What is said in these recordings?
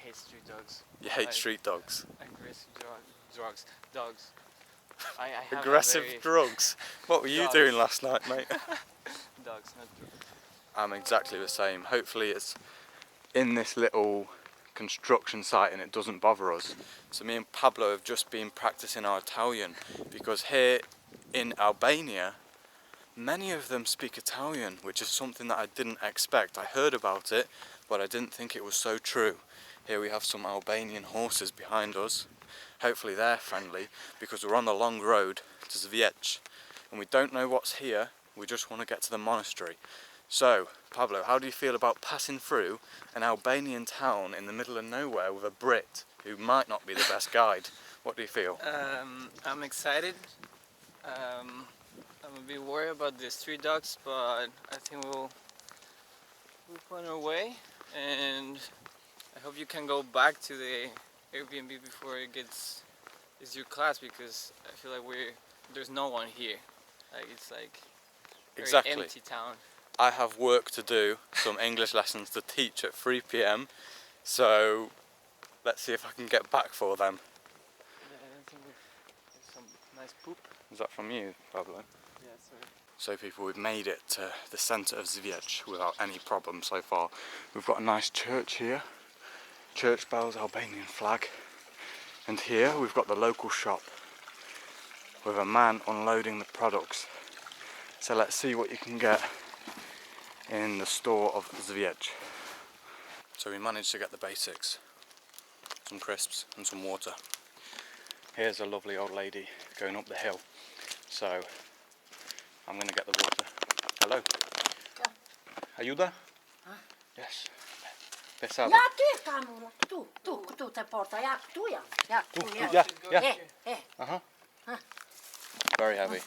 hate street dogs. You hate street dogs? Aggressive dogs. I have Aggressive drugs? What were you doing last night, mate? Dogs, not drugs. I'm exactly the same. Hopefully it's in this little construction site and it doesn't bother us. So me and Pablo have just been practicing our Italian, because here in Albania many of them speak Italian, which is something that I didn't expect. I heard about it, but I didn't think it was so true. Here we have some Albanian horses behind us. Hopefully they're friendly, because we're on the long road to Zvijec and we don't know what's here. We just want to get to the monastery. So, Pablo, how do you feel about passing through an Albanian town in the middle of nowhere with a Brit who might not be the best guide? What do you feel? I'm excited. I'm a bit worried about the street dogs, but I think we'll find our way, and I hope you can go back to the Airbnb before it's your class, because I feel like there's no one here. Like, it's like a very empty town. I have work to do, some English lessons to teach at 3 PM, so let's see if I can get back for them. Yeah, I think there's some nice poop. Is that from you, Pablo? Yeah, sorry. So people, we've made it to the centre of Zvijec without any problem so far. We've got a nice church here, church bells, Albanian flag, and here we've got the local shop with a man unloading the products. So let's see what you can get in the store of Zvijec. So we managed to get the basics, some crisps and some water. Here's a lovely old lady going up the hill, so I'm going to get the water. Hello? Aiuta? Huh? Yes. Pesado. Ja, tu camera. Tu te porta. Ja, tu ja. Ja, tu ja. Uh-huh. Very heavy.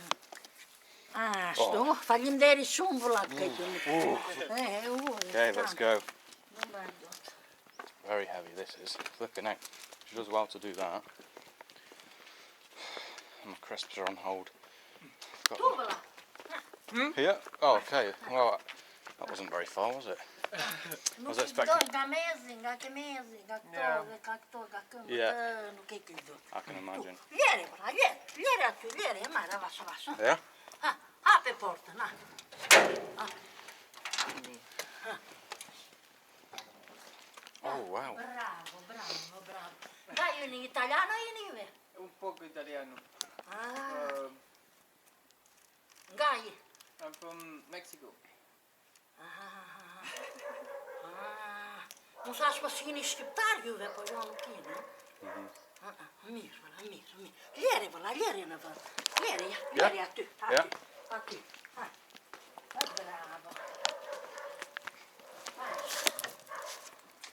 Ah, sto. Fagli vedere shumë Okay, let's go. Very heavy this is. Flipping out. She does well to do that. And my crisps are on hold. Here? Oh, okay. Well, that wasn't very far, was it? I was expecting. Yeah. I can imagine. Yeah? Apri porta, na. Oh, wow. Bravo. Dai in italiano o in inglese? Un poco italiano. Gai. I'm from Mexico. Não sabes para seguir shqiptar juve, po jo nuk i, ne? Mirë. Leri, në vënd. Leri aty. Bravo.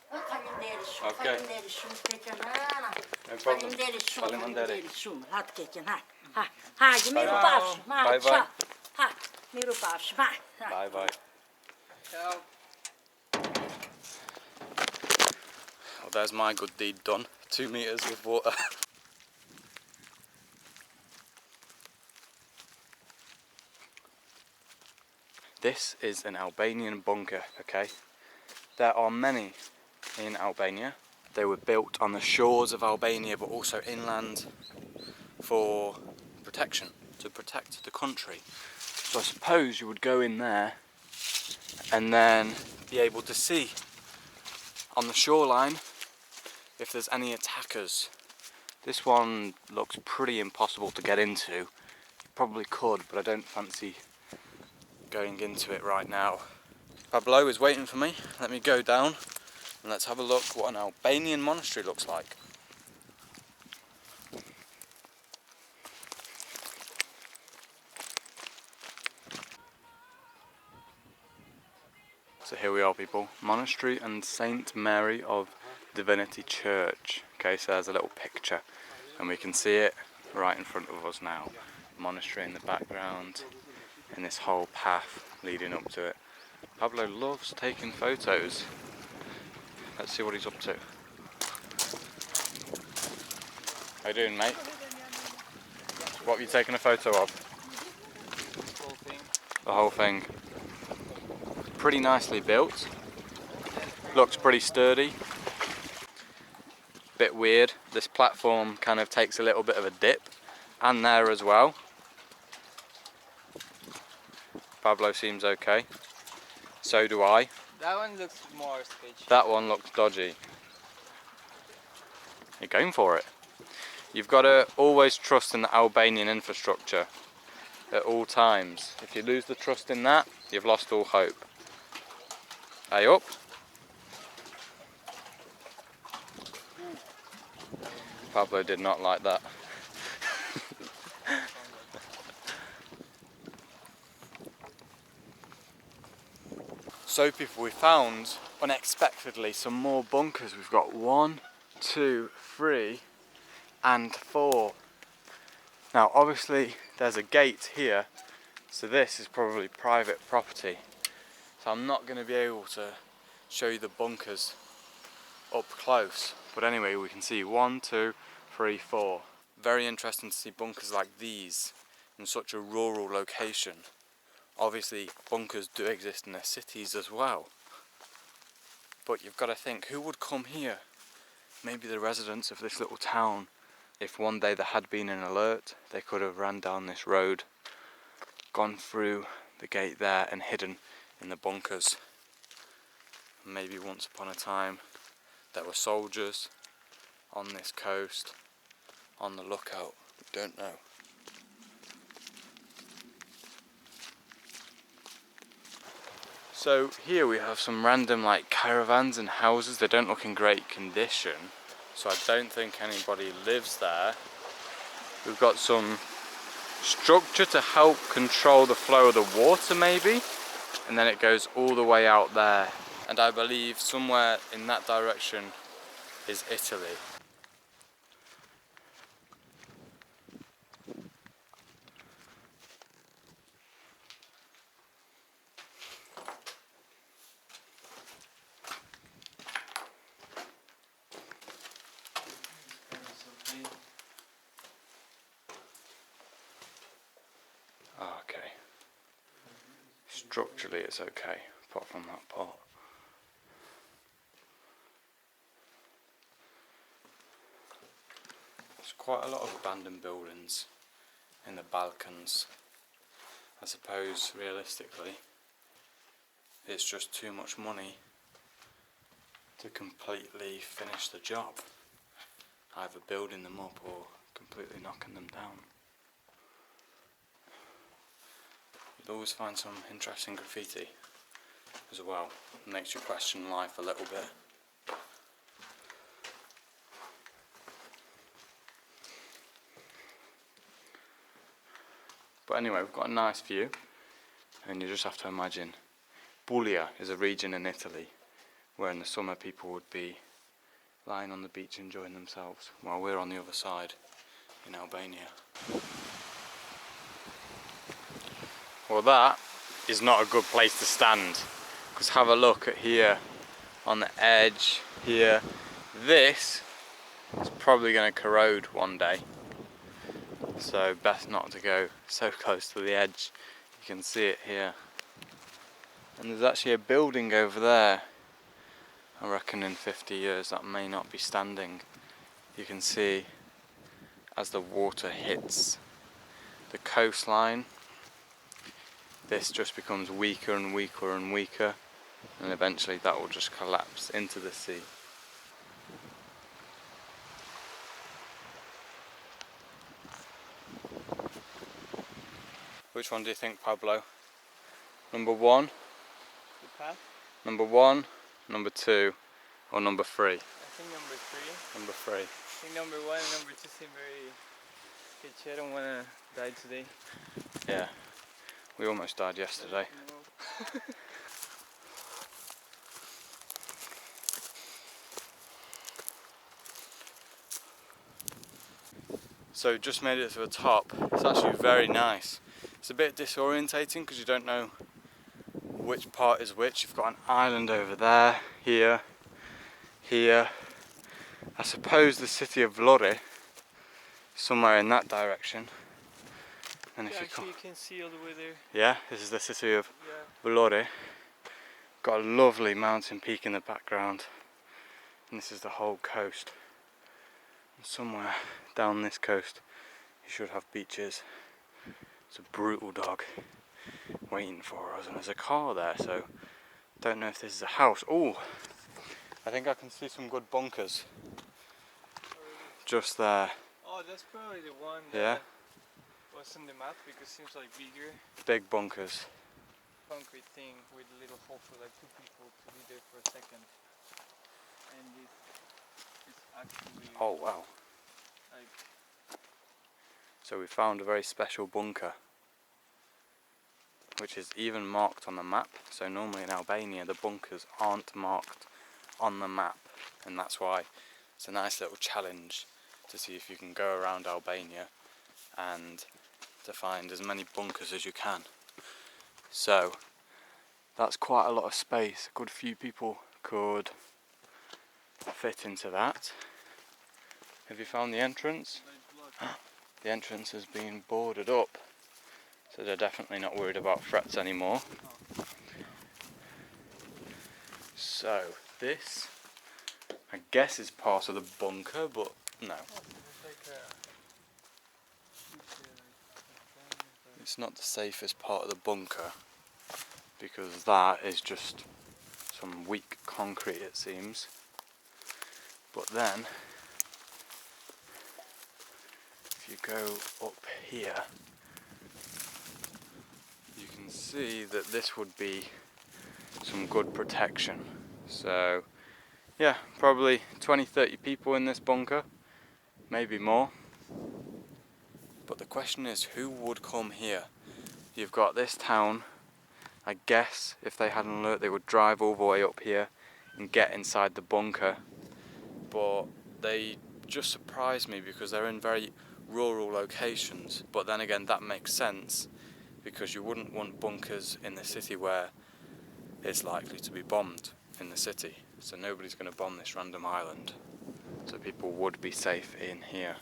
Faleminderit shumë, keqen, Faleminderit shumë, atë keqen, hajde, miru pafshim, miru pafshim, Bye. Ciao. Well, there's my good deed done. 2 meters with water. This is an Albanian bunker, okay? There are many in Albania. They were built on the shores of Albania, but also inland for protection, to protect the country. So I suppose you would go in there and then be able to see on the shoreline if there's any attackers. This one looks pretty impossible to get into. You probably could, but I don't fancy going into it right now. Pablo is waiting for me. Let me go down and let's have a look what an Albanian monastery looks like. So here we are, people. Monastery and Saint Mary of Divinity Church. Okay, so there's a little picture and we can see it right in front of us now. Monastery in the background and this whole path leading up to it. Pablo loves taking photos. Let's see what he's up to. How you doing, mate? What have you taken a photo of? The whole thing. The whole thing. Pretty nicely built. Looks pretty sturdy. bit weird. This platform kind of takes a little bit of a dip, and there as well. Pablo seems okay. So do I. That one looks more sketchy. That one looks dodgy. You're going for it. You've got to always trust in the Albanian infrastructure at all times. If you lose the trust in that, you've lost all hope. Hey up. Pablo did not like that. So people, we found unexpectedly some more bunkers. We've got 1, 2, 3 and 4. Now obviously there's a gate here, so this is probably private property. So I'm not going to be able to show you the bunkers up close. But anyway, we can see 1, 2, 3, 4. Very interesting to see bunkers like these in such a rural location. Obviously bunkers do exist in the cities as well. But you've got to think, who would come here? Maybe the residents of this little town. If one day there had been an alert, they could have ran down this road, gone through the gate there and hidden in the bunkers. Maybe once upon a time there were soldiers on this coast on the lookout. We don't know. So here we have some random like caravans and houses. They don't look in great condition, so I don't think anybody lives there. We've got some structure to help control the flow of the water maybe, and then it goes all the way out there. And I believe somewhere in that direction is Italy. Okay. Structurally it's okay, apart from that part. There's quite a lot of abandoned buildings in the Balkans. I suppose realistically it's just too much money to completely finish the job, either building them up or completely knocking them down. You'll always find some interesting graffiti as well. It makes you question life a little bit. But anyway, we've got a nice view, and you just have to imagine Puglia is a region in Italy where in the summer people would be lying on the beach enjoying themselves, while we're on the other side in Albania. Well, that is not a good place to stand, because have a look at here on the edge here. This is probably going to corrode one day, so best not to go so close to the edge. You can see it here, and there's actually a building over there. I reckon in 50 years that may not be standing. You can see as the water hits the coastline, this just becomes weaker and weaker and weaker, and eventually that will just collapse into the sea. Which one do you think, Pablo? Number 1? The path? Number 1, number 2, or number 3? I think number 3. Number 3. I think number 1 and number 2 seem very sketchy. I don't want to die today. Yeah, we almost died yesterday. No. So just made it to the top. It's actually very nice. It's a bit disorientating because you don't know which part is which. You've got an island over there, here, here. I suppose the city of Vlore, somewhere in that direction. And if Yeah, you actually you can see all the way there. yeah, this is the city of Yeah. Vlore. Got a lovely mountain peak in the background, and this is the whole coast. Somewhere down this coast you should have beaches. It's a brutal dog waiting for us, and there's a car there, so don't know if this is a house. Oh, I think I can see some good bunkers just there. Oh, that's probably the one Yeah, that was on the map because it seems like bigger big bunkers. concrete thing with a little hole for like 2 people to be there for a second. And this is actually Oh wow. like, So we found a very special bunker, which is even marked on the map. So normally in Albania the bunkers aren't marked on the map, and that's why it's a nice little challenge to see if you can go around Albania and to find as many bunkers as you can. So that's quite a lot of space. A good few people could fit into that. Have you found the entrance? The entrance has been boarded up, so they're definitely not worried about threats anymore. So this, I guess, is part of the bunker, but no. It's not the safest part of the bunker, because that is just some weak concrete, it seems. But then, if you go up here, you can see that this would be some good protection. So yeah, probably 20-30 people in this bunker, maybe more. But the question is, who would come here? You've got this town. I guess if they had an alert they would drive all the way up here and get inside the bunker, but they just surprised me because they're in very rural locations. But then again, that makes sense, because you wouldn't want bunkers in the city where it's likely to be bombed in the city. So nobody's going to bomb this random island, so people would be safe in here.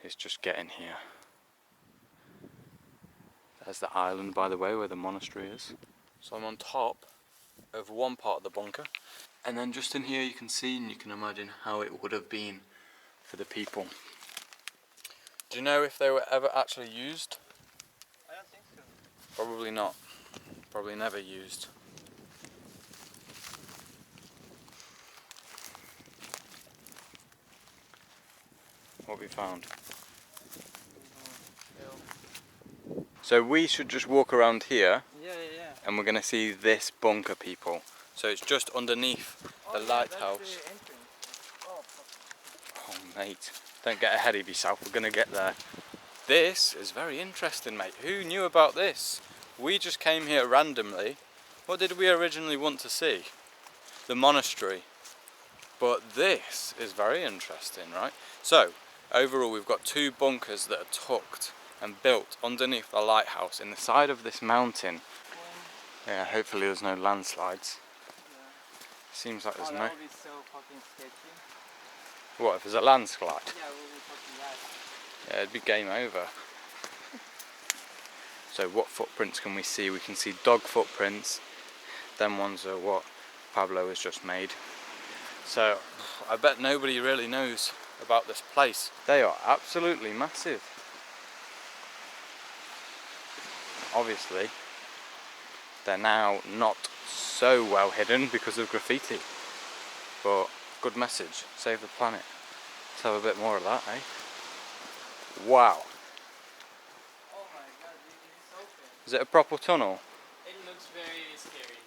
It's just getting here. There's the island, by the way, where the monastery is. So I'm on top of one part of the bunker, and then just in here you can see, and you can imagine how it would have been for the people. Do you know if they were ever actually used? I don't think so. Probably not. Probably never used. What we found. So we should just walk around here, Yeah. and we're going to see this bunker, people. So it's just underneath the lighthouse. That's the entrance. Oh mate, don't get ahead of yourself, we're going to get there. This is very interesting, mate. Who knew about this? We just came here randomly. What did we originally want to see? The monastery. But this is very interesting, right? So, overall we've got 2 bunkers that are tucked and built underneath the lighthouse in the side of this mountain. Yeah, hopefully there's no landslides. Seems like there's no... That would be so fucking sketchy. What, if there's a landslide? Yeah, we'll be fucking that. Yeah, it'd be game over. So what footprints can we see? We can see dog footprints. Them ones are what Pablo has just made. So I bet nobody really knows about this place. They are absolutely massive. Obviously, they're now not so well hidden because of graffiti. But good message, save the planet. Let's have a bit more of that, eh? Wow. Oh my god, it's open. Is it a proper tunnel? It looks very scary.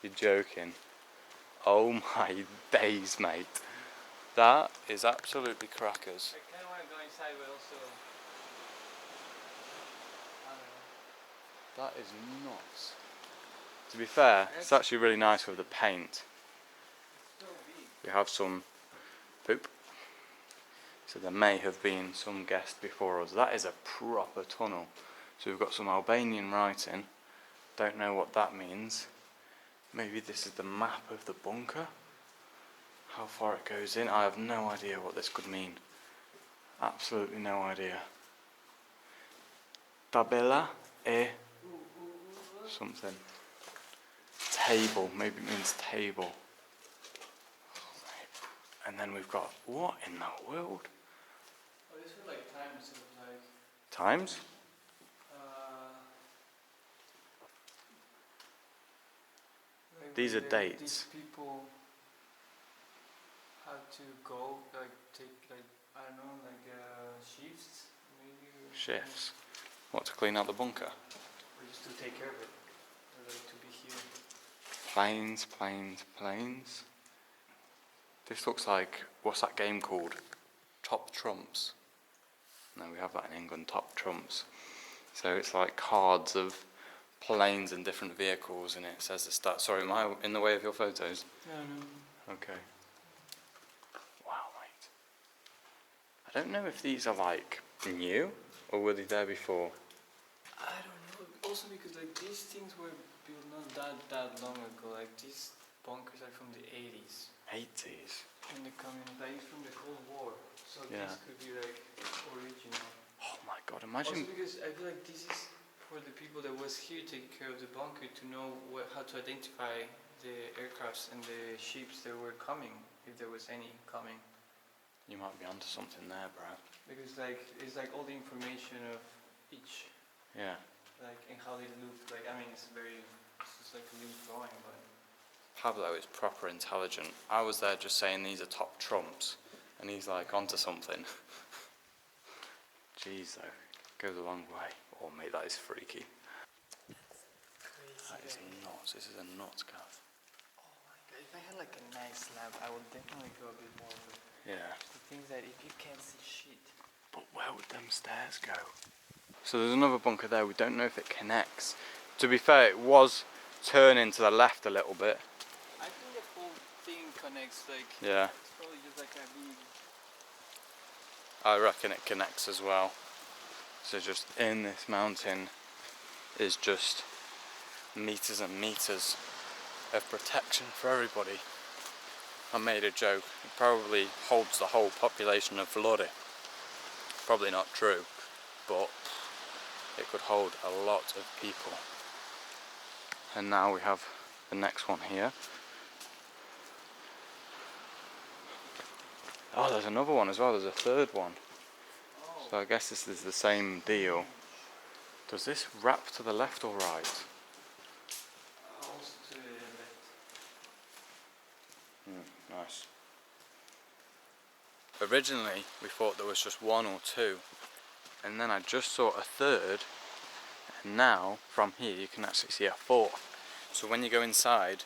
You're joking. Oh my days, mate. That is absolutely crackers. I kind of want to go inside, but also... I don't know. That is nuts. To be fair, it's actually really nice with the paint. So big. We have some poop. So there may have been some guest before us. That is a proper tunnel. So we've got some Albanian writing. Don't know what that means. Maybe this is the map of the bunker. How far it goes in, I have no idea what this could mean. Absolutely no idea. Tabela e something. Table, maybe it means table. And then we've got, what in the world? Oh, these are like times of like. Times? Like These are when dates. These people had to go, like take like I don't know, like shifts maybe. Shifts. What, to clean out the bunker? Or just to take care of it, or like to be here. Planes, planes, planes. This looks like, what's that game called? Top Trumps. No, we have that in England, Top Trumps. So it's like cards of planes and different vehicles, and it says the stat. Sorry, am I in the way of your photos? No, no. Okay. Wow, mate. I don't know if these are like new, or were they there before? I don't know. Also because like these things were built not that long ago. Like these bunkers are from the 80s. 80s? In the communist, like from the Cold War. So Yeah. this could be like original. Oh my god, imagine... Also because I feel like this is for the people that was here taking care of the bunker to know how to identify the aircrafts and the ships that were coming, if there was any coming. You might be onto something there, bro. Because like it's like all the information of each, Yeah. like and how they look. Like I mean, it's just like a little drawing, but. Pablo is proper intelligent. I was there just saying these are top trumps, and he's like onto something. Jeez though, goes a long way. Oh mate, that is freaky. That is nuts. This is a nuts gaff. Oh my god, if I had like a nice lamp, I would definitely go a bit more. But Yeah. the thing is that if you can't see shit. But where would them stairs go? So there's another bunker there. We don't know if it connects. To be fair, it was turning to the left a little bit. I think the whole thing connects, like, Yeah. it's probably just like a big... I reckon it connects as well. So just in this mountain is just meters and meters of protection for everybody. I made a joke. It probably holds the whole population of Vlore. Probably not true, but it could hold a lot of people. And now we have the next one here. Oh, there's another one as well. There's a third one. Oh. So I guess this is the same deal. Does this wrap to the left or right? Also to the left. Nice. Originally, we thought there was just one or two, and then I just saw a third, and now from here you can actually see a fourth. So when you go inside,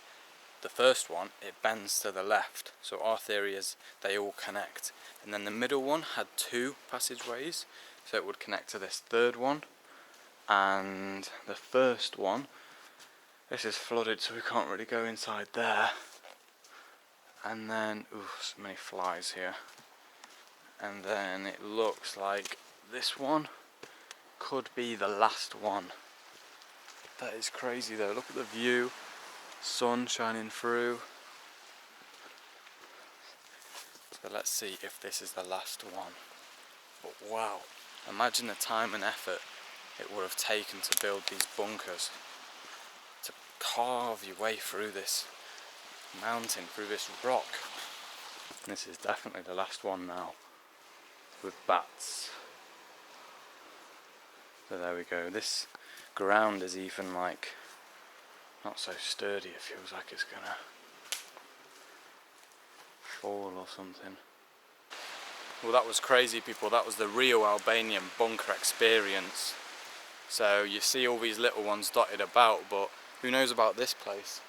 the first one, it bends to the left. So our theory is they all connect. And then the middle one had two passageways, so it would connect to this third one. And the first one, this is flooded, so we can't really go inside there. And then, ooh, so many flies here. And then it looks like this one could be the last one. That is crazy though, look at the view, sun shining through. So let's see if this is the last one. But wow, imagine the time and effort it would have taken to build these bunkers. To carve your way through this mountain, through this rock. And this is definitely the last one now, with bats. So there we go. This ground is even like not so sturdy. It feels like it's gonna fall or something. Well, that was crazy, people. That was the real Albanian bunker experience. So you see all these little ones dotted about, but who knows about this place?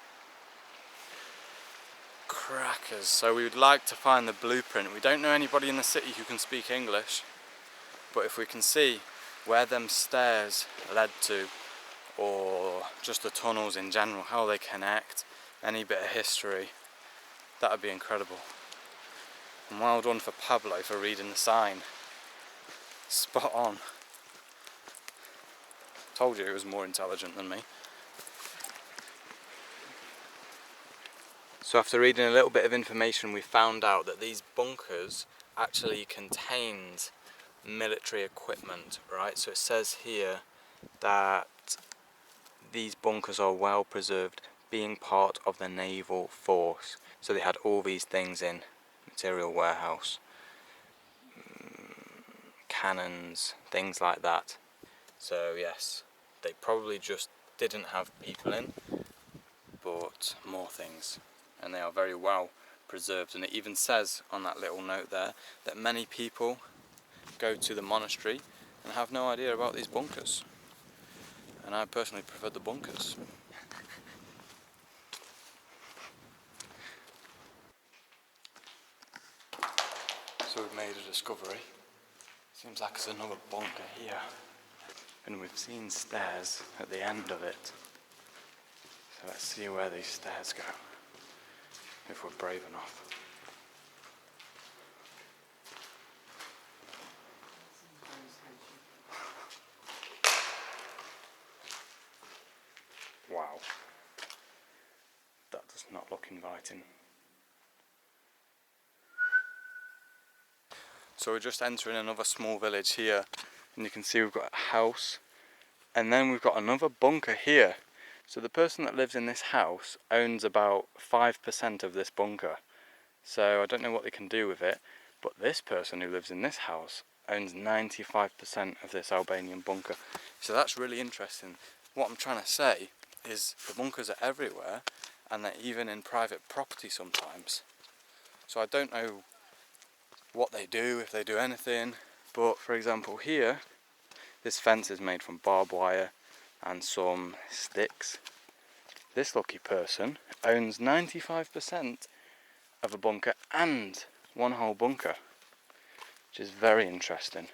Crackers. So we would like to find the blueprint. We don't know anybody in the city who can speak English, but if we can see where them stairs led to, or just the tunnels in general, how they connect, any bit of history, that would be incredible. And well done for Pablo for reading the sign. Spot on. Told you he was more intelligent than me. So after reading a little bit of information, we found out that these bunkers actually contained military equipment, right? So it says here that these bunkers are well preserved, being part of the naval force. So they had all these things in material warehouse, cannons, things like that. So yes, they probably just didn't have people in, but more things, and they are very well preserved. And it even says on that little note there that many people go to the monastery and have no idea about these bunkers, and I personally prefer the bunkers. So we've made a discovery. Seems like there's another bunker here, and we've seen stairs at the end of it. So let's see where these stairs go, if we're brave enough. Wow, that does not look inviting. So we're just entering another small village here, and you can see we've got a house, and then we've got another bunker here. So the person that lives in this house owns about 5% of this bunker. So I don't know what they can do with it, but this person who lives in this house owns 95% of this Albanian bunker. So that's really interesting. What I'm trying to say is the bunkers are everywhere, and they're even in private property sometimes. So I don't know what they do, if they do anything, but for example here, this fence is made from barbed wire and some sticks. This lucky person owns 95% of a bunker and one whole bunker, which is very interesting.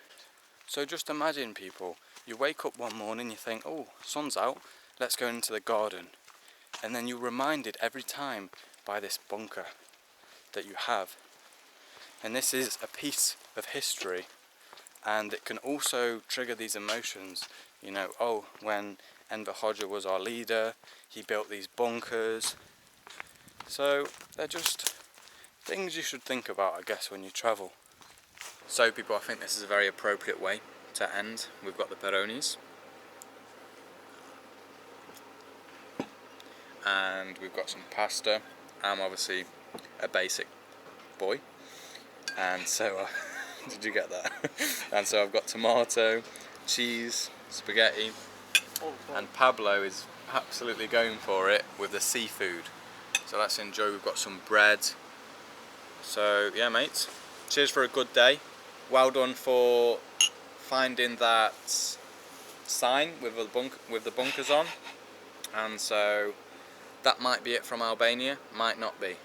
So just imagine, people, you wake up one morning, you think, oh, sun's out, let's go into the garden, and then you're reminded every time by this bunker that you have. And this is a piece of history, and it can also trigger these emotions. You know, oh, when Enver Hoxha was our leader, he built these bunkers. So they're just things you should think about, I guess, when you travel. So people, I think this is a very appropriate way to end. We've got the Peronis, and we've got some pasta. I'm obviously a basic boy, and so did you get that? And so I've got tomato, cheese, spaghetti, and Pablo is absolutely going for it with the seafood. So let's enjoy. We've got some bread. So yeah, mates, cheers for a good day. Well done for finding that sign with the bunkers on. And so that might be it from Albania, might not be.